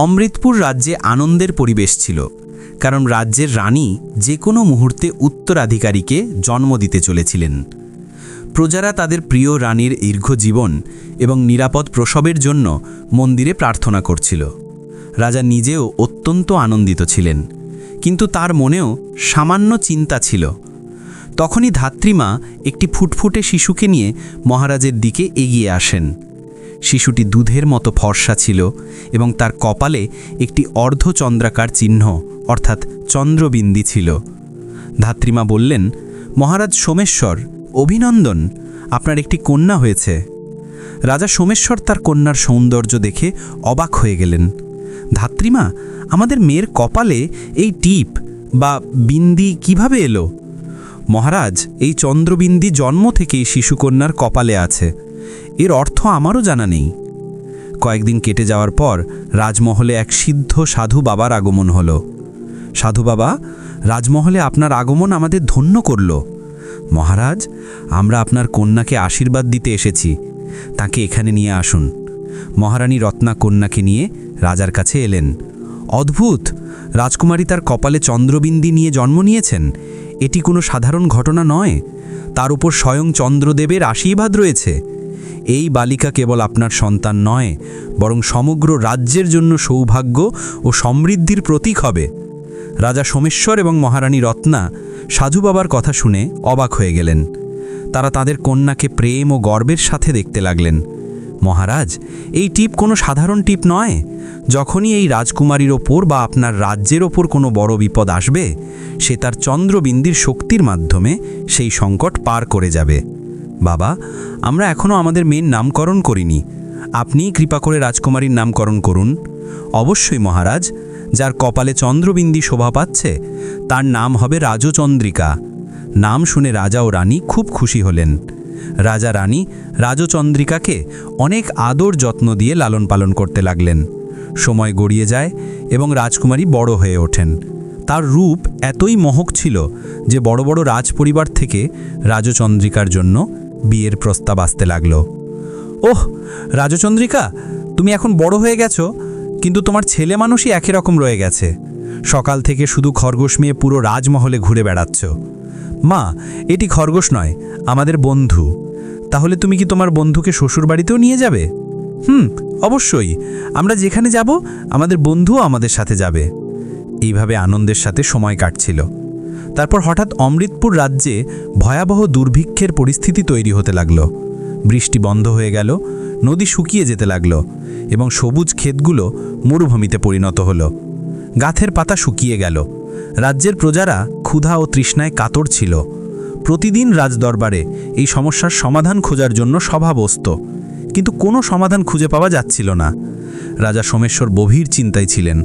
অমৃতপুর রাজ্যে আনন্দের পরিবেশ ছিল, কারণ রাজ্যের রানী যে কোনো মুহূর্তে উত্তরাধিকারীকে জন্ম দিতে চলেছিলেন। প্রজারা তাদের প্রিয় রানীর দীর্ঘ জীবন এবং নিরাপদ প্রসবের জন্য মন্দিরে প্রার্থনা করছিল। রাজা নিজেও অত্যন্ত আনন্দিত ছিলেন, কিন্তু তার মনেও সামান্য চিন্তা ছিল। তখনই ধাত্রীমা একটি ফুটফুটে শিশুকে নিয়ে মহারাজের দিকে এগিয়ে আসেন। শিশুটি দুধের মতো ফর্সা ছিল এবং তার কপালে একটি অর্ধচন্দ্রাকার চিহ্ন অর্থাৎ চন্দ্রবিন্দু ছিল। ধাত্রীমা বললেন, মহারাজ সোমেশ্বর, অভিনন্দন, আপনার একটি কন্যা হয়েছে। রাজা সোমেশ্বর তার কন্যার সৌন্দর্য দেখে অবাক হয়ে গেলেন। ধাত্রীমা, আমাদের মেয়ের কপালে এই টিপ বা বিন্দি কিভাবে এলো? মহারাজ, এই চন্দ্রবিন্দু জন্ম থেকেই শিশুকন্যার কপালে আছে। এর অর্থ আমারও জানা নেই। কয়েকদিন কেটে যাওয়ার পর রাজমহলে এক সিদ্ধ সাধু বাবার আগমন হলো। সাধু বাবা, রাজমহলে আপনার আগমন আমাদের ধন্য করল। মহারাজ, আমরা আপনার কন্যাকে আশীর্বাদ দিতে এসেছি, তাকে এখানে নিয়ে আসুন। মহারানী রত্না কন্যাকে নিয়ে রাজার কাছে এলেন। অদ্ভুত, রাজকুমারী তার কপালে চন্দ্রবিন্দু নিয়ে জন্ম নিয়েছেন। এটি কোনো সাধারণ ঘটনা নয়, তার উপর স্বয়ং চন্দ্রদেবের আশীর্বাদ রয়েছে। এই বালিকা কেবল আপনার সন্তান নয়, বরং সমগ্র রাজ্যের জন্য সৌভাগ্য ও সমৃদ্ধির প্রতীক হবে। রাজা সোমেশ্বর এবং মহারানী রত্না সাধু বাবার কথা শুনে অবাক হয়ে গেলেন। তারা তাদের কন্যাকে প্রেম ও গর্বের সাথে দেখতে লাগলেন। মহারাজ, এই টিপ কোনো সাধারণ টিপ নয়। যখনই এই রাজকুমারীর ওপর বা আপনার রাজ্যের ওপর কোনো বড় বিপদ আসবে, সে তার চন্দ্রবিন্দুর শক্তির মাধ্যমে সেই সংকট পার করে যাবে। বাবা, আমরা এখনও আমাদের মেয়ের নামকরণ করিনি, আপনিই কৃপা করে রাজকুমারীর নামকরণ করুন। অবশ্যই মহারাজ, যার কপালে চন্দ্রবিন্দু শোভা পাচ্ছে তার নাম হবে রাজচন্দ্রিকা। নাম শুনে রাজা ও রানী খুব খুশি হলেন। রাজা রানী রাজচন্দ্রিকাকে অনেক আদর যত্ন দিয়ে লালন পালন করতে লাগলেন। সময় গড়িয়ে যায় এবং রাজকুমারী বড় হয়ে ওঠেন। তার রূপ এতই মোহক ছিল যে বড় বড় রাজপরিবার থেকে রাজচন্দ্রিকার জন্য বিয়ের প্রস্তাব আসতে লাগল। ওহ রাজচন্দ্রিকা, তুমি এখন বড় হয়ে গেছো, কিন্তু তোমার ছেলে মানুষই একই রকম রয়ে গেছে। সকাল থেকে শুধু খরগোশ মেয়ে পুরো রাজমহলে ঘুরে বেড়াচ্ছ। মা, এটি খরগোশ নয়, আমাদের বন্ধু। তাহলে তুমি কি তোমার বন্ধুকে শ্বশুরবাড়িতেও নিয়ে যাবে? অবশ্যই, আমরা যেখানে যাব আমাদের বন্ধুও আমাদের সাথে যাবে। এইভাবে আনন্দের সাথে সময় কাটছিল। তারপর হঠাৎ অমৃতপুর রাজ্যে ভয়াবহ দুর্ভিক্ষের পরিস্থিতি তৈরি হতে লাগল। বৃষ্টি বন্ধ হয়ে গেল, নদী শুকিয়ে যেতে লাগল এবং সবুজ ক্ষেতগুলো মরুভূমিতে পরিণত হলো। গাছের পাতা শুকিয়ে গেল। রাজ্যের প্রজারা ক্ষুধা ও তৃষ্ণায় কাতর ছিল। প্রতিদিন রাজদরবারে এই সমস্যার সমাধান খোঁজার জন্য সভা বসত, কিন্তু কোনো সমাধান খুঁজে পাওয়া যাচ্ছিল না। রাজা সোমেশ্বর গভীর চিন্তায় ছিলেন।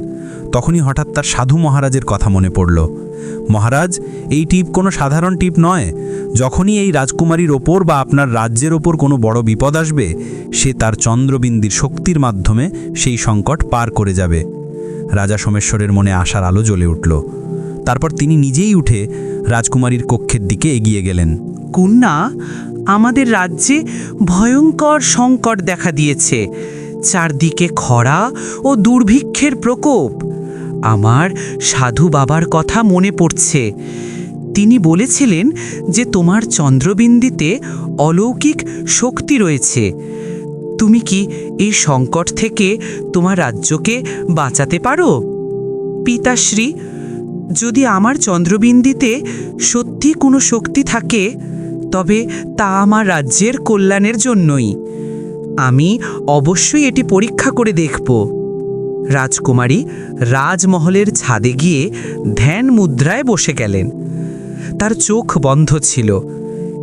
তখনই হঠাৎ তার সাধু মহারাজের কথা মনে পড়ল। মহারাজ, এই টিপ কোনো সাধারণ টিপ নয়। যখনই এই রাজকুমারীর ওপর বা আপনার রাজ্যের ওপর কোনো বড় বিপদ আসবে, সে তার চন্দ্রবিন্দুর শক্তির মাধ্যমে সেই সংকট পার করে যাবে। রাজা সোমেশ্বরের মনে আশার আলো জ্বলে উঠল। তারপর তিনি নিজেই উঠে রাজকুমারীর কক্ষের দিকে এগিয়ে গেলেন। কন্যা, আমাদের রাজ্যে ভয়ঙ্কর সংকট দেখা দিয়েছে। চারদিকে খরা ও দুর্ভিক্ষের প্রকোপ। আমার সাধু বাবার কথা মনে পড়ছে। তিনি বলেছিলেন যে তোমার চন্দ্রবিন্দুতে অলৌকিক শক্তি রয়েছে। তুমি কি এই সংকট থেকে তোমার রাজ্যকে বাঁচাতে পারো? পিতাশ্রী, যদি আমার চন্দ্রবিন্দুতে সত্যি কোনো শক্তি থাকে, তবে তা আমার রাজ্যের কল্যাণের জন্যই। আমি অবশ্যই এটি পরীক্ষা করে দেখব। রাজকুমারী রাজমহলের ছাদে গিয়ে ধ্যান মুদ্রায় বসে গেলেন। তার চোখ বন্ধ ছিল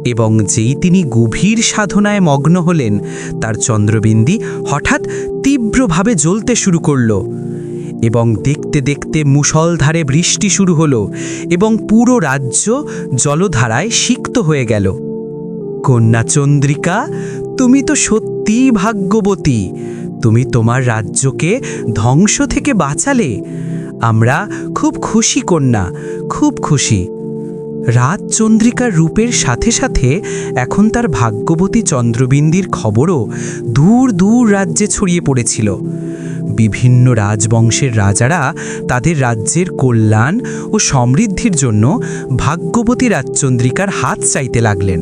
এবং যেই তিনি গভীর সাধনায় মগ্ন হলেন, তার চন্দ্রবিন্দু হঠাৎ তীব্রভাবে জ্বলতে শুরু করল এবং দেখতে দেখতে মুষলধারে বৃষ্টি শুরু হলো এবং পুরো রাজ্য জলধারায় সিক্ত হয়ে গেল। কন্যা চন্দ্রিকা, তুমি তো সত্যিই ভাগ্যবতী। তুমি তোমার রাজ্যকে ধ্বংস থেকে বাঁচালে। আমরা খুব খুশি কন্যা, খুব খুশি। রাজচন্দ্রিকার রূপের সাথে সাথে এখন তার ভাগ্যবতী চন্দ্রবিন্দুর খবরও দূর দূর রাজ্যে ছড়িয়ে পড়েছিল। বিভিন্ন রাজবংশের রাজারা তাদের রাজ্যের কল্যাণ ও সমৃদ্ধির জন্য ভাগ্যবতী রাজচন্দ্রিকার হাত চাইতে লাগলেন।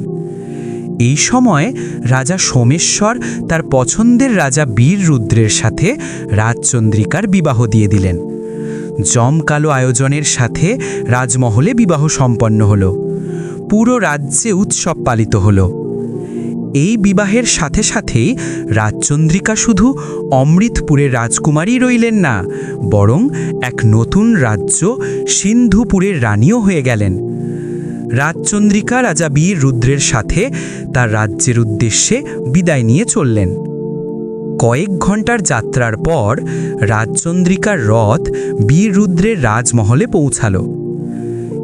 এই সময় রাজা সোমেশ্বর তার পছন্দের রাজা বীররুদ্রের সাথে রাজচন্দ্রিকার বিবাহ দিয়ে দিলেন। জমকালো আয়োজনের সাথে রাজমহলে বিবাহ সম্পন্ন হলো। পুরো রাজ্যে উৎসব পালিত হলো। এই বিবাহের সাথে সাথেই রাজচন্দ্রিকা শুধু অমৃতপুরের রাজকুমারী রইলেন না, বরং এক নতুন রাজ্য সিন্ধুপুরের রানীও হয়ে গেলেন। রাজচন্দ্রিকা রাজা বীররুদ্রের সাথে তার রাজ্যের উদ্দেশ্যে বিদায় নিয়ে চললেন। কয়েক ঘন্টার যাত্রার পর রাজচন্দ্রিকার রথ বীররুদ্রের রাজমহলে পৌঁছালো।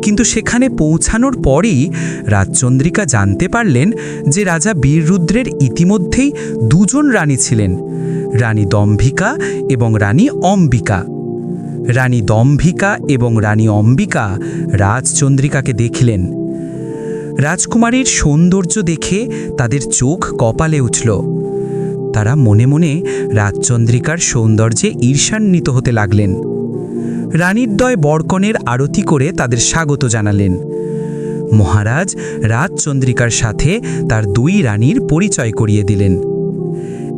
কিন্তু সেখানে পৌঁছানোর পরই রাজচন্দ্রিকা জানতে পারলেন যে রাজা বীররুদ্রের ইতিমধ্যেই দুজন রানী ছিলেন, রানী দম্ভিকা এবং রানী অম্বিকা। রানী দম্ভিকা এবং রানী অম্বিকা রাজচন্দ্রিকাকে দেখলেন। রাজকুমারীর সৌন্দর্য দেখে তাদের চোখ কপালে উঠল। তারা মনে মনে রাজচন্দ্রিকার সৌন্দর্যে ঈর্ষান্বিত হতে লাগলেন। রানীরদ্বয় বরকনের আরতি করে তাদের স্বাগত জানালেন। মহারাজ রাজচন্দ্রিকার সাথে তার দুই রানীর পরিচয় করিয়ে দিলেন।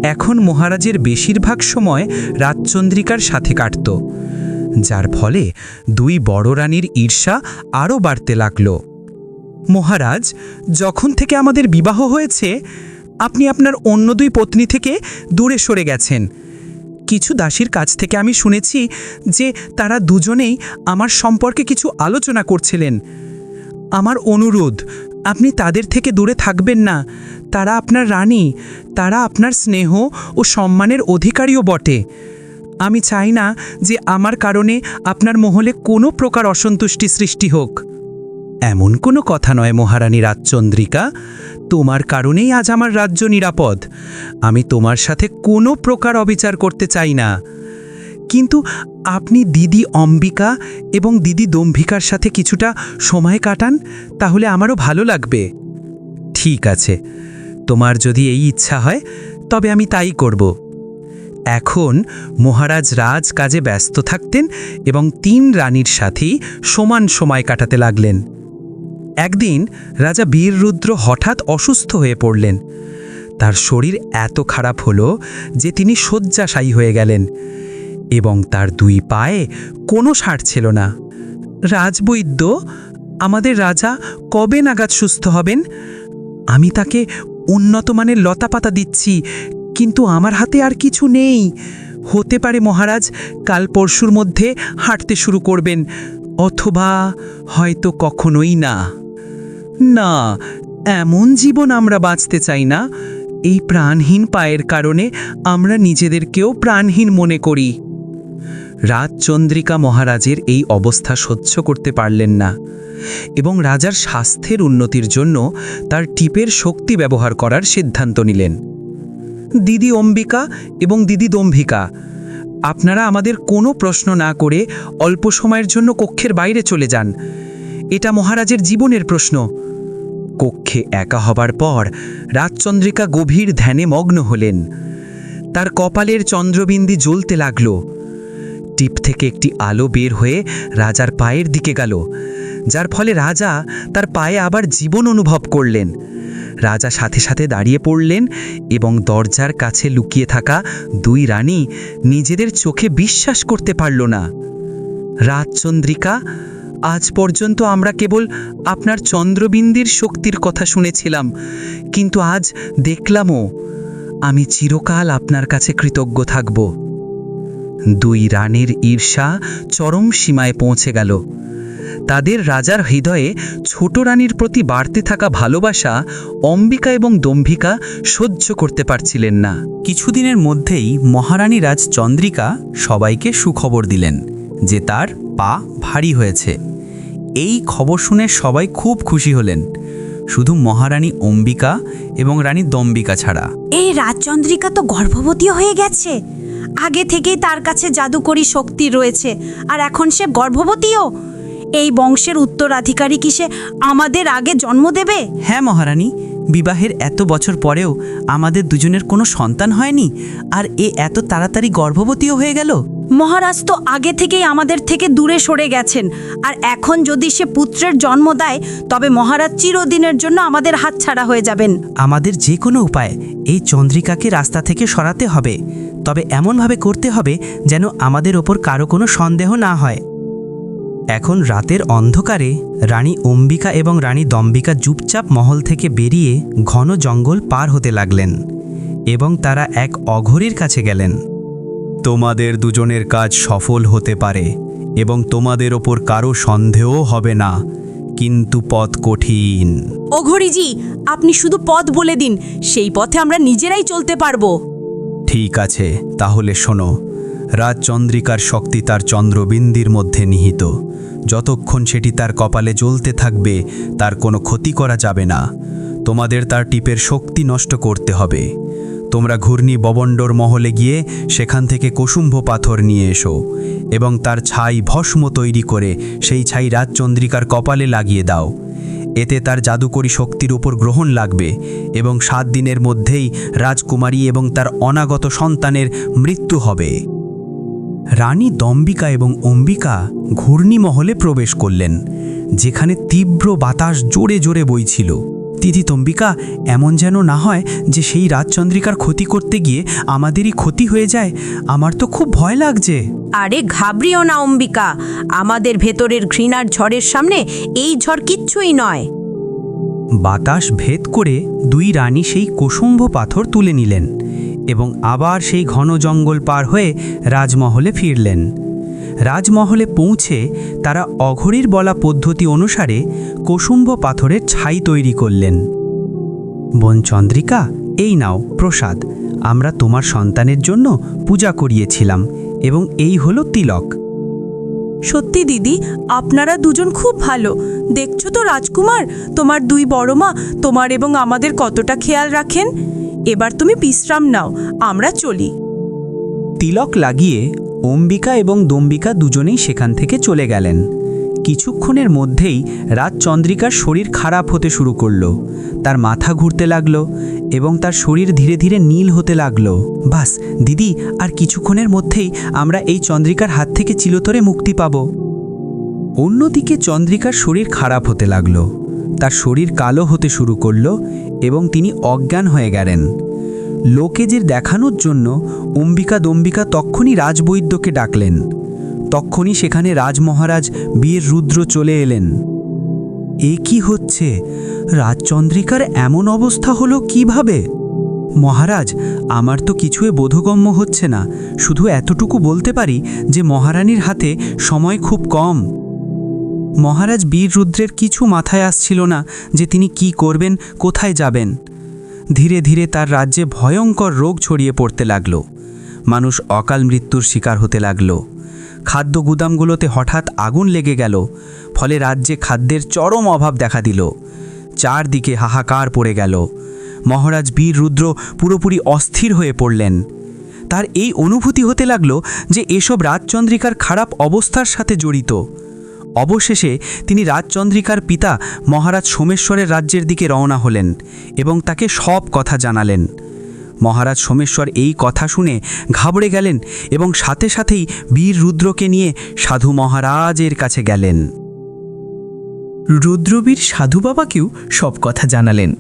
এখন মহারাজের বেশিরভাগ সময় রাজচন্দ্রিকার সাথে কাটত, যার ফলে দুই বড় রানীর ঈর্ষা আরও বাড়তে লাগল। মহারাজ, যখন থেকে আমাদের বিবাহ হয়েছে আপনি আপনার অন্য দুই পত্নী থেকে দূরে সরে গেছেন। কিছু দাসীর কাছ থেকে আমি শুনেছি যে তারা দুজনেই আমার সম্পর্কে কিছু আলোচনা করছিলেন। আমার অনুরোধ, আপনি তাদের থেকে দূরে থাকবেন না। তারা আপনার রানী, তারা আপনার স্নেহ ও সম্মানের অধিকারীও বটে। আমি চাই না যে আমার কারণে আপনার মহলে কোনো প্রকার অসন্তুষ্টি সৃষ্টি হোক। এমন কোনো কথা নয় মহারানী রাজচন্দ্রিকা, তোমার কারণেই আজ আমার রাজ্য নিরাপদ। আমি তোমার সাথে কোনো প্রকার অবিচার করতে চাই না। কিন্তু আপনি দিদি অম্বিকা এবং দিদি দম্ভিকার সাথে কিছুটা সময় কাটান, তাহলে আমারও ভালো লাগবে। ঠিক আছে, তোমার যদি এই ইচ্ছা হয় তবে আমি তাই করব। এখন মহারাজ রাজ কাজে ব্যস্ত থাকতেন এবং তিন রানীর সাথেই সমান সময় কাটাতে লাগলেন। একদিন রাজা বীররুদ্র হঠাৎ অসুস্থ হয়ে পড়লেন। তার শরীর এত খারাপ হলো যে তিনি শয্যাশায়ী হয়ে গেলেন এবং তার দুই পায়ে কোনো সাড় ছিল না। রাজবৈদ্য, আমাদের রাজা কবে নাগাদ সুস্থ হবেন? আমি তাকে উন্নত মানের লতাপাতা দিচ্ছি, কিন্তু আমার হাতে আর কিছু নেই। হতে পারে মহারাজ কাল পরশুর মধ্যে হাঁটতে শুরু করবেন, অথবা হয়তো কখনোই না। না, এমন জীবন আমরা বাঁচতে চাই না। এই প্রাণহীন পায়ের কারণে আমরা নিজেদেরকেও প্রাণহীন মনে করি। রাজচন্দ্রিকা মহারাজের এই অবস্থা সহ্য করতে পারলেন না এবং রাজার স্বাস্থ্যের উন্নতির জন্য তার টিপের শক্তি ব্যবহার করার সিদ্ধান্ত নিলেন। দিদি অম্বিকা এবং দিদি দম্ভিকা, আপনারা আমাদের কোনো প্রশ্ন না করে অল্প সময়ের জন্য কক্ষের বাইরে চলে যান। এটা মহারাজের জীবনের প্রশ্ন। কক্ষে একা হবার পর রাজচন্দ্রিকা গভীর ধ্যানে মগ্ন হলেন। তার কপালের চন্দ্রবিন্দু জ্বলতে লাগল। টিপ থেকে একটি আলো বের হয়ে রাজার পায়ের দিকে গেল, যার ফলে রাজা তার পায়ে আবার জীবন অনুভব করলেন। রাজা সাথে সাথে দাঁড়িয়ে পড়লেন এবং দরজার কাছে লুকিয়ে থাকা দুই রানী নিজেদের চোখে বিশ্বাস করতে পারল না। রাজচন্দ্রিকা, আজ পর্যন্ত আমরা কেবল আপনার চন্দ্রবিন্দুর শক্তির কথা শুনেছিলাম, কিন্তু আজ দেখলামও। আমি চিরকাল আপনার কাছে কৃতজ্ঞ থাকব। দুই রানীর ঈর্ষা চরম সীমায় পৌঁছে গেল। তাদের রাজার হৃদয়ে ছোট রানীর প্রতি বাড়তে থাকা ভালোবাসা অম্বিকা এবং দম্ভিকা সহ্য করতে পারছিলেন না। কিছুদিনের মধ্যেই মহারানী রাজচন্দ্রিকা সবাইকে সুখবর দিলেন যে তার পা ভারী হয়েছে। এই খবর শুনে সবাই খুব খুশি হলেন, শুধু মহারানী অম্বিকা এবং রানী দম্ভিকা ছাড়া। এই রাজচন্দ্রিকা তো গর্ভবতী হয়ে গেছে। আগে থেকেই তার কাছে জাদুকরী শক্তি রয়েছে, আর এখন সে গর্ভবতীও। এই বংশের উত্তরাধিকারী কি সে আমাদের আগে জন্ম দেবে? হ্যাঁ মহারানী, বিবাহের এত বছর পরেও আমাদের দুজনের কোনো সন্তান হয়নি, আর এত তাড়াতাড়ি গর্ভবতীও হয়ে গেল। মহারাজ তো আগে থেকেই আমাদের থেকে দূরে সরে গেছেন, আর এখন যদি সে পুত্রের জন্ম দেয় তবে মহারাজ চিরদিনের জন্য আমাদের হাতছাড়া হয়ে যাবেন। আমাদের যে কোনো উপায় এই চন্দ্রিকাকে রাস্তা থেকে সরাতে হবে, তবে এমনভাবে করতে হবে যেন আমাদের ওপর কারো কোনো সন্দেহ না হয়। এখন রাতের অন্ধকারে রানী অম্বিকা এবং রানী দম্বিকা চুপচাপ মহল থেকে বেরিয়ে ঘন জঙ্গল পার হতে লাগলেন এবং তারা এক অঘরীর কাছে গেলেন। তোমাদের দুজনের কাজ সফল হতে পারে এবং তোমাদের ওপর কারো সন্দেহ হবে না, কিন্তু পথ কঠিন। অঘরীজি, আপনি শুধু পথ বলে দিন, সেই পথে আমরা নিজেরাই চলতে পারবো। ঠিক আছে, তাহলে শোনো। রাজচন্দ্রিকার শক্তি তার চন্দ্রবিন্দির মধ্যে নিহিত। যতক্ষণ সেটি তার কপালে জ্বলতে থাকবে তার কোনো ক্ষতি করা যাবে না। তোমাদের তার টিপের শক্তি নষ্ট করতে হবে। তোমরা ঘূর্ণি ববণ্ডর মহলে গিয়ে সেখান থেকে কুসুম্ভ পাথর নিয়ে এসো এবং তার ছাই ভস্ম তৈরি করে সেই ছাই রাজচন্দ্রিকার কপালে লাগিয়ে দাও। এতে তার জাদুকরী শক্তির উপর গ্রহণ লাগবে এবং 7 দিনের মধ্যেই রাজকুমারী এবং তার অনাগত সন্তানের মৃত্যু হবে। রানী দম্বিকা এবং অম্বিকা ঘূর্ণিমহলে প্রবেশ করলেন, যেখানে তীব্র বাতাস জোরে জোরে বইছিল। তিথি তম্বিকা, এমন যেন না হয় যে সেই রাজচন্দ্রিকার ক্ষতি করতে গিয়ে আমাদেরই ক্ষতি হয়ে যায়। আমার তো খুব ভয় লাগছে। আরে ঘাবড়িও না অম্বিকা, আমাদের ভেতরের ঘৃণার ঝড়ের সামনে এই ঝড় কিচ্ছুই নয়। বাতাস ভেদ করে 2 রানী সেই কুসুম্ভ পাথর তুলে নিলেন এবং আবার সেই ঘন জঙ্গল পার হয়ে রাজমহলে ফিরলেন। রাজমহলে পৌঁছে তারা অঘরীর বলা পদ্ধতি অনুসারে কুসুম্ভ পাথরের ছাই তৈরি করলেন। বোন চন্দ্রিকা, এই নাও প্রসাদ। আমরা তোমার সন্তানের জন্য পূজা করিয়েছিলাম এবং এই হলো তিলক। সত্যি দিদি, আপনারা দুজন খুব ভালো। দেখছো তো রাজকুমার, তোমার 2 বড় মা তোমার এবং আমাদের কতটা খেয়াল রাখেন। এবার তুমি বিশ্রাম নাও, আমরা চলি। তিলক লাগিয়ে অম্বিকা এবং দম্বিকা দুজনেই সেখান থেকে চলে গেলেন। কিছুক্ষণের মধ্যেই রাজচন্দ্রিকার শরীর খারাপ হতে শুরু করলো। তার মাথা ঘুরতে লাগলো এবং তার শরীর ধীরে ধীরে নীল হতে লাগলো। বাস দিদি, আর কিছুক্ষণের মধ্যেই আমরা এই চন্দ্রিকার হাত থেকে চিরতরে মুক্তি পাব। অন্যদিকে চন্দ্রিকার শরীর খারাপ হতে লাগলো। তার শরীর কালো হতে শুরু করলো এবং তিনি অজ্ঞান হয়ে গেলেন। লোকেদের দেখানোর জন্য অম্বিকা দম্বিকা তক্ষুনি রাজবৈদ্যকে ডাকলেন। তক্ষুনি সেখানে রাজমহারাজ বীর রুদ্র চলে এলেন। এ কি হচ্ছে? রাজচন্দ্রিকার এমন অবস্থা হলো কিভাবে? মহারাজ, আমার তো কিছুই বোধগম্য হচ্ছে না। শুধু এতটুকু বলতে পারি যে মহারানীর হাতে সময় খুব কম। মহারাজ বীর রুদ্রের কিছু মাথায় আসছিল না যে তিনি কি করবেন, কোথায় যাবেন। ধীরে ধীরে তার রাজ্যে ভয়ঙ্কর রোগ ছড়িয়ে পড়তে লাগল। মানুষ অকাল মৃত্যুর শিকার হতে লাগল। খাদ্য গুদামগুলোতে হঠাৎ আগুন লেগে গেল, ফলে রাজ্যে খাদ্যের চরম অভাব দেখা দিল। চারদিকে হাহাকার পড়ে গেল। মহারাজ বীর রুদ্র পুরোপুরি অস্থির হয়ে পড়লেন। তার এই অনুভূতি হতে লাগল যে এসব রাজচন্দ্রিকার খারাপ অবস্থার সাথে জড়িত। অবশেষে তিনি রাজচন্দ্রিকার পিতা মহারাজ সোমেশ্বরের রাজ্যের দিকে রওনা হলেন এবং তাকে সব কথা জানালেন। মহারাজ সোমেশ্বর এই কথা শুনে ঘাবড়ে গেলেন এবং সাথে সাথেই বীর রুদ্রকে নিয়ে সাধু মহারাজের কাছে গেলেন। রুদ্রবীর সাধু বাবাকেও সব কথা জানালেন।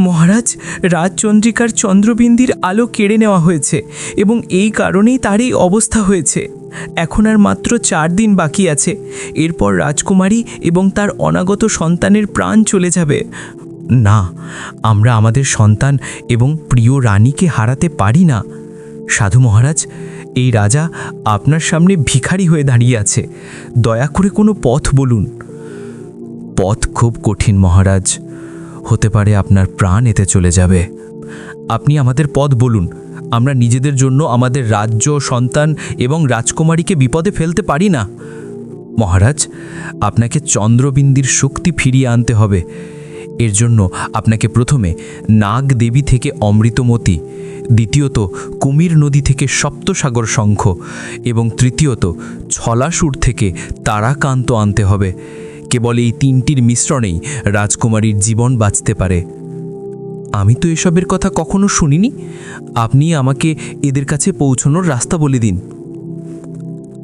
মহারাজ, রাজচন্দ্রিকার চন্দ্রবিন্দির আলো কেড়ে নেওয়া হয়েছে এবং এই কারণেই তার এই অবস্থা হয়েছে। এখন আর মাত্র 4 দিন বাকি আছে। এরপর রাজকুমারী এবং তার অনাগত সন্তানের প্রাণ চলে যাবে। না, আমরা আমাদের সন্তান এবং প্রিয় রানীকে হারাতে পারি না। সাধু মহারাজ, এই রাজা আপনার সামনে ভিখারি হয়ে দাঁড়িয়ে আছে। দয়া করে কোনো পথ বলুন। পথ খুব কঠিন মহারাজ, হতে পারে আপনার প্রাণ এতে চলে যাবে। আপনি আমাদের পথ বলুন। আমরা নিজেদের জন্য আমাদের রাজ্য, সন্তান এবং রাজকুমারীকে বিপদে ফেলতে পারি না। মহারাজ, আপনাকে চন্দ্রবিন্দির শক্তি ফিরিয়ে আনতে হবে। এর জন্য আপনাকে প্রথমে নাগ দেবী থেকে অমৃতমতী, দ্বিতীয়ত কুমির নদী থেকে সপ্তসাগর শঙ্খ এবং তৃতীয়ত ছলাসুর থেকে তারাকান্ত আনতে হবে। কেবল এই 3টির মিশ্রণেই রাজকুমারীর জীবন বাঁচতে পারে। আমি তো এসবের কথা কখনো শুনিনি। আপনি আমাকে এদের কাছে পৌঁছানোর রাস্তা বলে দিন।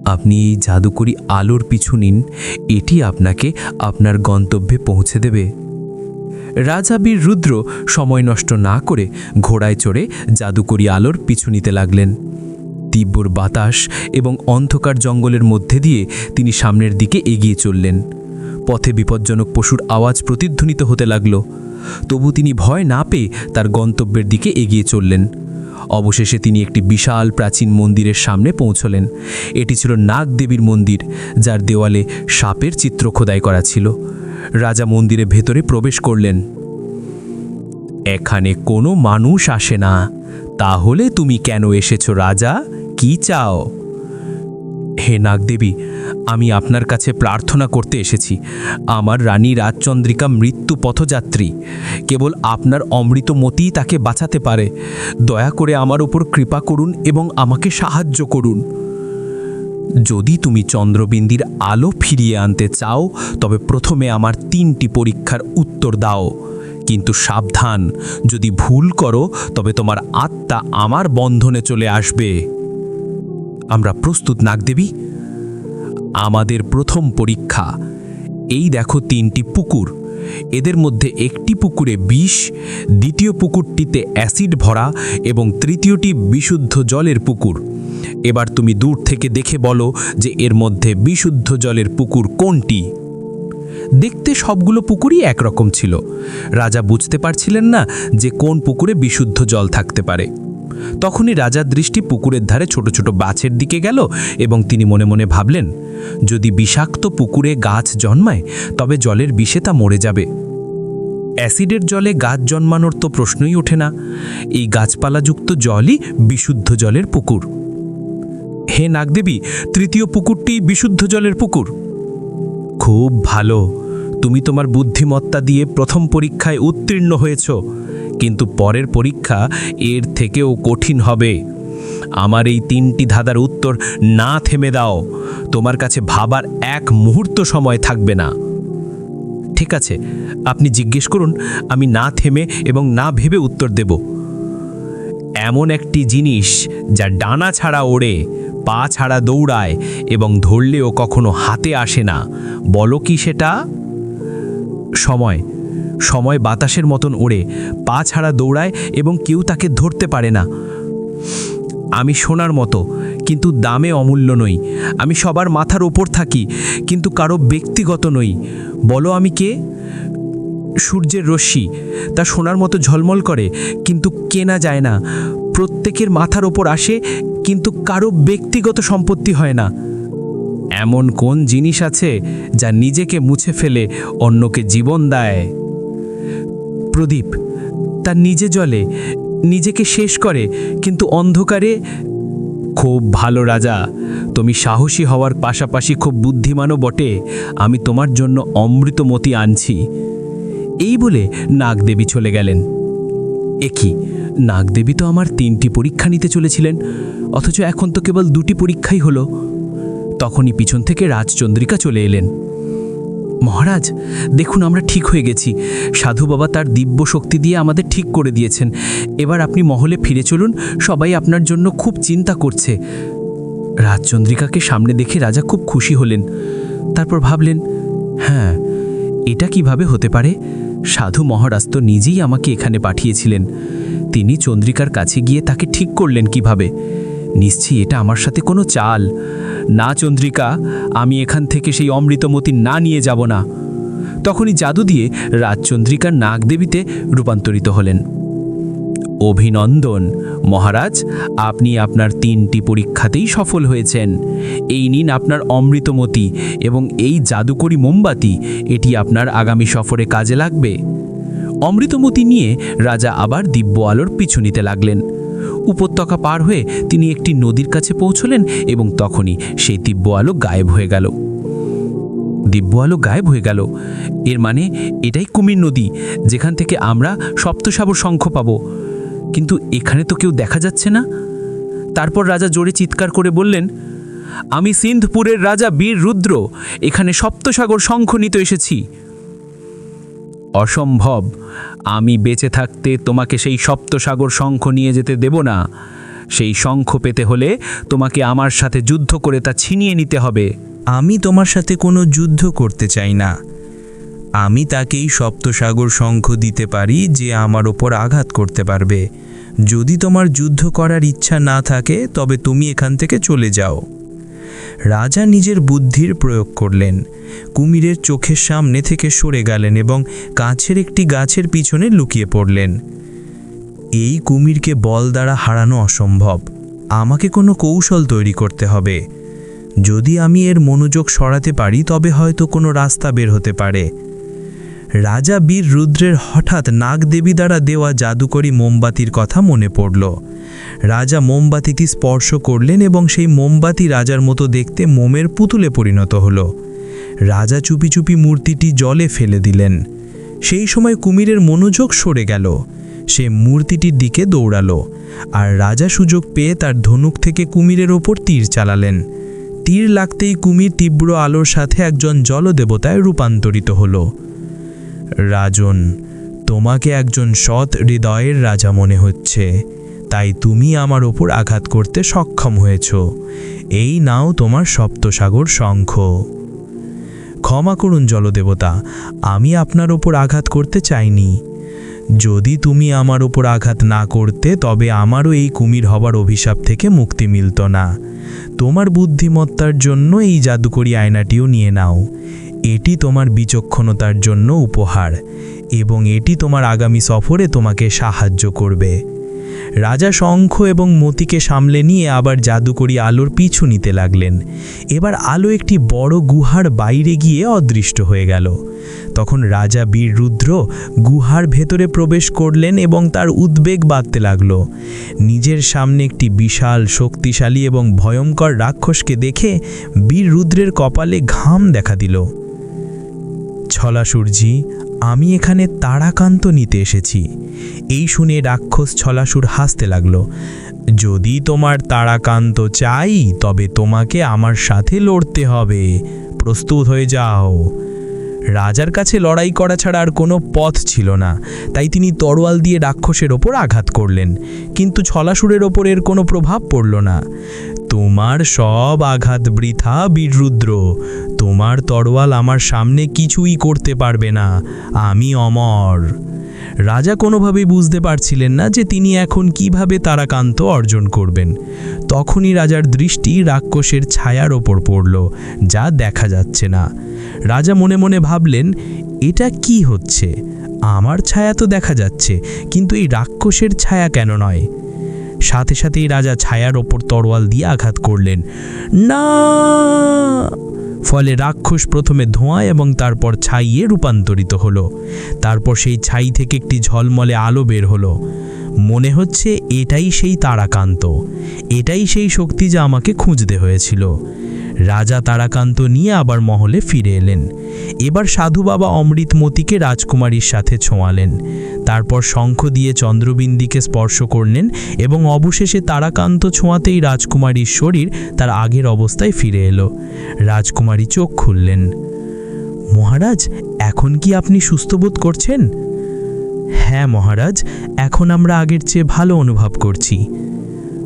আপনি এই জাদুকরি আলোর পিছু নিন, এটি আপনাকে আপনার গন্তব্যে পৌঁছে দেবে। রাজা বীর রুদ্র সময় নষ্ট না করে ঘোড়ায় চড়ে জাদুকরি আলোর পিছু নিতে লাগলেন। তীব্র বাতাস এবং অন্ধকার জঙ্গলের মধ্যে দিয়ে তিনি সামনের দিকে এগিয়ে চললেন। পথে বিপজ্জনক পশুর আওয়াজ প্রতিধ্বনিত হতে লাগল, তবু তিনি ভয় না পেয়ে তার গন্তব্যের দিকে এগিয়ে চললেন। অবশেষে তিনি একটি বিশাল প্রাচীন মন্দিরের সামনে পৌঁছলেন। এটি ছিল নাগদেবীর মন্দির, যার দেওয়ালে সাপের চিত্র খোদাই করা ছিল। রাজা মন্দিরের ভেতরে প্রবেশ করলেন। এখানে কোনো মানুষ আসে না, তাহলে তুমি কেন এসেছো রাজা? কি চাও? হে নাগদেবী, আমি আপনার কাছে প্রার্থনা করতে এসেছি। আমার রানী রাজচন্দ্রিকা মৃত্যু পথযাত্রী, কেবল আপনার অমৃতমতিই তাকে বাঁচাতে পারে। দয়া করে আমার উপর কৃপা করুন এবং আমাকে সাহায্য করুন। যদি তুমি চন্দ্রবিন্দির আলো ফিরিয়ে আনতে চাও, তবে প্রথমে আমার 3টি পরীক্ষার উত্তর দাও। কিন্তু সাবধান, যদি ভুল করো তবে তোমার আত্মা আমার বন্ধনে চলে আসবে। আমরা প্রস্তুত নাগদেবী। আমাদের প্রথম পরীক্ষা। এই দেখো 3টি পুকুর। এদের মধ্যে একটি পুকুরে বিষ, দ্বিতীয় পুকুরটিতে অ্যাসিড ভরা এবং তৃতীয়টি বিশুদ্ধ জলের পুকুর। এবার তুমি দূর থেকে দেখে বলো যে এর মধ্যে বিশুদ্ধ জলের পুকুর কোনটি। দেখতে সবগুলো পুকুরই একরকম ছিল। রাজা বুঝতে পারছিলেন না যে কোন পুকুরে বিশুদ্ধ জল থাকতে পারে। তখনই রাজার দৃষ্টি পুকুরের ধারে ছোট ছোট গাছের দিকে গেল এবং তিনি মনে মনে ভাবলেন, যদি বিষাক্ত পুকুরে গাছ জন্মায় তবে জলের বিষে তা মরে যাবে। অ্যাসিডের জলে গাছ জন্মানোর তো প্রশ্নই ওঠে না। এই গাছপালাযুক্ত জলই বিশুদ্ধ জলের পুকুর। হে নাগদেবী, তৃতীয় পুকুরটি বিশুদ্ধ জলের পুকুর। খুব ভালো, তুমি তোমার বুদ্ধিমত্তা দিয়ে প্রথম পরীক্ষায় উত্তীর্ণ হয়েছ, কিন্তু পরের পরীক্ষা এর থেকেও কঠিন হবে। আমার এই 3টি ধাঁধার উত্তর না থেমে দাও। তোমার কাছে ভাবার 1 মুহূর্ত সময় থাকবে না। ঠিক আছে, আপনি জিজ্ঞেস করুন, আমি না থেমে এবং না ভেবে উত্তর দেব। এমন একটি জিনিস যা ডানা ছাড়া ওড়ে, পা ছাড়া দৌড়ায় এবং ধরলেও কখনো হাতে আসে না, বলো কি সেটা? সময়। সময় বাতাসের মতন ওড়ে, পা ছাড়া দৌড়ায় এবং কেউ তাকে ধরতে পারে না। আমি সোনার মতো, কিন্তু দামে অমূল্য নই। আমি সবার মাথার ওপর থাকি, কিন্তু কারো ব্যক্তিগত নই। বলো আমি কে? সূর্যের রশ্মি, তা সোনার মতো ঝলমল করে, কিন্তু কেনা যায় না। প্রত্যেকের মাথার ওপর আসে, কিন্তু কারো ব্যক্তিগত সম্পত্তি হয় না। এমন কোন জিনিস আছে যা নিজেকে মুছে ফেলে অন্যকে জীবন দেয়? প্রদীপ, তার নিজে জ্বলে, নিজেকে শেষ করে, কিন্তু অন্ধকারে। খুব ভালো রাজা, তুমি সাহসী হওয়ার পাশাপাশি খুব বুদ্ধিমানও বটে। আমি তোমার জন্য অমৃতমতি আনছি। এই বলে নাগদেবী চলে গেলেন। একই, নাগদেবী তো আমার 3টি পরীক্ষা নিতে চলেছিলেন, অথচ এখন তো কেবল 2টি পরীক্ষাই হলো। তখনই পিছন থেকে রাজচন্দ্রিকা চলে এলেন। মহারাজ, দেখুন আমরা ঠিক হয়ে গেছি। সাধু বাবা তার দিব্য শক্তি দিয়ে আমাদের ঠিক করে দিয়েছেন। এবার আপনি মহলে ফিরে চলুন, সবাই আপনার জন্য খুব চিন্তা করছে। রাজচন্দ্রিকাকে সামনে দেখে রাজা খুব খুশি হলেন। তারপর ভাবলেন, হ্যাঁ, এটা কিভাবে হতে পারে? সাধু মহারাজ তো নিজেই আমাকে এখানে পাঠিয়েছিলেন। তিনি চন্দ্রিকার কাছে গিয়ে তাকে ঠিক করলেন কিভাবে? নিশ্চয়ই এটা আমার সাথে কোনো চাল। না চন্দ্রিকা, আমি এখান থেকে সেই অমৃতমতি না নিয়ে যাব না। তখনই জাদু দিয়ে রাজচন্দ্রিকার নাগদেবীতে রূপান্তরিত হলেন। অভিনন্দন মহারাজ, আপনি আপনার 3টি পরীক্ষাতেই সফল হয়েছেন। এই নিন আপনার অমৃতমতি এবং এই জাদুকরি মোমবাতি, এটি আপনার আগামী সফরে কাজে লাগবে। অমৃতমতি নিয়ে রাজা আবার দিব্য আলোর পিছু নিতে লাগলেন। উপত্যকা পার হয়ে তিনি একটি নদীর কাছে পৌঁছলেন এবং তখনই সেই দিব্য আলো গায়েব হয়ে গেল। দিব্য আলো গায়েব হয়ে গেল, এর মানে এটাই কুমির নদী, যেখান থেকে আমরা সপ্তসাগর শঙ্খ পাব। কিন্তু এখানে তো কেউ দেখা যাচ্ছে না। তারপর রাজা জোরে চিৎকার করে বললেন, আমি সিন্ধপুরের রাজা বীর রুদ্র, এখানে সপ্তসাগর শঙ্খ নিতে এসেছি। অসম্ভব। আমি বেঁচে থাকতে তোমাকে সেই সপ্তসাগর শঙ্খ নিয়ে যেতে দেব না। সেই শঙ্খ পেতে হলে তোমাকে আমার সাথে যুদ্ধ করে তা ছিনিয়ে নিতে হবে। আমি তোমার সাথে কোনো যুদ্ধ করতে চাই না। আমি তাকেই সপ্তসাগর শঙ্খ দিতে পারি যে আমার ওপর আঘাত করতে পারবে। যদি তোমার যুদ্ধ করার ইচ্ছা না থাকে তবে তুমি এখান থেকে চলে যাও। রাজা নিজের বুদ্ধির প্রয়োগ করলেন। কুমিরের চোখের সামনে থেকে সরে গেলেন এবং কাছের একটি গাছের পিছনে লুকিয়ে পড়লেন। এই কুমিরকে বল দ্বারা হারানো অসম্ভব। আমাকে কোনো কৌশল তৈরি করতে হবে। যদি আমি এর মনোযোগ সরাতে পারি তবে হয়তো কোনো রাস্তা বের হতে পারে। রাজা বীর রুদ্রের হঠাৎ নাগদেবী দ্বারা দেওয়া জাদুকরী মোমবাতির কথা মনে পড়ল। রাজা মোমবাতিটি স্পর্শ করলেন এবং সেই মোমবাতি রাজার মতো দেখতে মোমের পুতুলে পরিণত হলো। রাজা চুপি চুপি মূর্তিটি জলে ফেলে দিলেন। সেই সময় কুমিরের মনোযোগ সরে গেল। সে মূর্তিটির দিকে দৌড়ালো আর রাজা সুযোগ পেয়ে তার ধনুক থেকে কুমিরের ওপর তীর চালালেন। তীর লাগতেই কুমির তীব্র আলোর সাথে একজন জলদেবতায় রূপান্তরিত হলো। রাজন, তোমাকে একজন সৎ হৃদয়ের রাজা মনে হচ্ছে, তাই তুমি আমার ওপর আঘাত করতে সক্ষম হয়েছ। এই নাও তোমার সপ্তসাগর শঙ্খ। ক্ষমা করুন জলদেবতা, আমি আপনার ওপর আঘাত করতে চাইনি। যদি তুমি আমার ওপর আঘাত না করতে তবে আমারও এই কুমির হবার অভিশাপ থেকে মুক্তি মিলত না। তোমার বুদ্ধিমত্তার জন্য এই জাদুকরী আয়নাটিও নিয়ে নাও। এটি তোমার বিচক্ষণতার জন্য উপহার এবং এটি তোমার আগামী সফরে তোমাকে সাহায্য করবে। রাজা শঙ্খ এবং মতিকে সামলে নিয়ে আবার জাদুকরী আলোর পিছু নিতে লাগলেন। এবার আলো একটি বড় গুহার বাইরে গিয়ে অদৃষ্ট হয়ে গেল। তখন রাজা বীর রুদ্র গুহার ভেতরে প্রবেশ করলেন এবং তার উদ্বেগ বাড়তে লাগল। নিজের সামনে একটি বিশাল, শক্তিশালী এবং ভয়ঙ্কর রাক্ষসকে দেখে বীর রুদ্রের কপালে ঘাম দেখা দিল। ছলাসুরজি, আমি এখানে তারাকান্ত নিতে এসেছি। এই শুনে রাক্ষস ছলাসুর হাসতে লাগল। যদি তোমার তারাকান্ত চাই তবে তোমাকে আমার সাথে লড়তে হবে। প্রস্তুত হয়ে যাও। রাজার কাছে লড়াই করা ছাড়া আর কোনো পথ ছিল না, তাই তিনি তরোয়াল দিয়ে রাক্ষসের ওপর আঘাত করলেন, কিন্তু ছলাসুরের ওপর এর কোনো প্রভাব পড়ল না। তোমার সব আঘাত বৃথা বীররুদ্র। তোমার তরোয়াল আমার সামনে কিছুই করতে পারবে না। আমি অমর। রাজা কোনোভাবেই বুঝতে পারছিলেন না যে তিনি এখন কিভাবে তারাকান্ত অর্জন করবেন। তখনই রাজার দৃষ্টি রাক্ষসের ছায়ার ওপর পড়ল, যা দেখা যাচ্ছে না। রাজা মনে মনে ভাবলেন, এটা কি হচ্ছে? আমার ছায়া তো দেখা যাচ্ছে, কিন্তু এই রাক্ষসের ছায়া কেন নয়? সাথে সাথেই রাজা ছায়ার ওপর তরোয়াল দিয়ে আঘাত করলেন। না! ফলে রাক্ষস প্রথমে ধোঁয়া এবং তারপর ছাইয়ে রূপান্তরিত হলো। তারপর সেই ছাই থেকে একটি ঝলমলে আলো বের হলো। মনে হচ্ছে এটাই সেই তারাকান্ত। এটাই সেই শক্তি যা আমাকে খুঁজতে হয়েছিল। রাজা তারাকান্ত নিয়ে আবার মহলে ফিরে এলেন। এবার সাধু বাবা অমৃতমতিকে রাজকুমারীর সাথে ছোঁয়ালেন। তারপর শঙ্খ দিয়ে চন্দ্রবিন্দুকে স্পর্শ করলেন এবং অবশেষে তারাকান্ত ছোঁয়াতেই রাজকুমারীর শরীর তার আগের অবস্থায় ফিরে এলো। রাজকুমারী চোখ খুললেন। মহারাজ, এখন কি আপনি সুস্থ বোধ করছেন? হ্যাঁ মহারাজ, এখন আমরা আগের চেয়ে ভালো অনুভব করছি।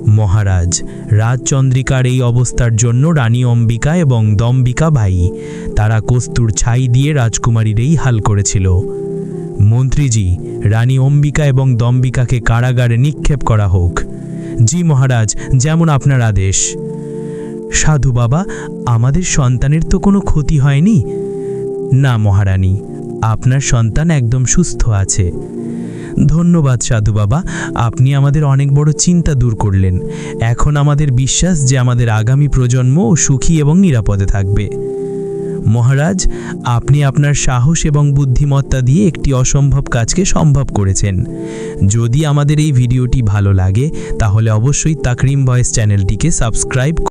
মহারাজ, রাজচন্দ্রিকার এই অবস্থার জন্য রানী অম্বিকা এবং দম্বিকা ভাই, তারা কস্তুর ছাই দিয়ে রাজকুমারীর এই হাল করেছিল। মন্ত্রীজি, রানী অম্বিকা এবং দম্বিকাকে কারাগারে নিক্ষেপ করা হোক। জি মহারাজ, যেমন আপনার আদেশ। সাধু বাবা, আমাদের সন্তানের তো কোনো ক্ষতি হয়নি? না মহারানী, আপনার সন্তান একদম সুস্থ আছে। ধন্যবাদ সাধু বাবা, আপনি আমাদের অনেক বড় চিন্তা দূর করলেন। এখন আমাদের বিশ্বাস যে আমাদের আগামী প্রজন্ম সুখী এবং নিরাপদে থাকবে। মহারাজ, আপনি আপনার সাহস এবং বুদ্ধিমত্তা দিয়ে একটি অসম্ভব কাজকে সম্ভব করেছেন। যদি আমাদের এই ভিডিওটি ভালো লাগে তাহলে অবশ্যই তাকরিম ভয়েস চ্যানেলটিকে সাবস্ক্রাইব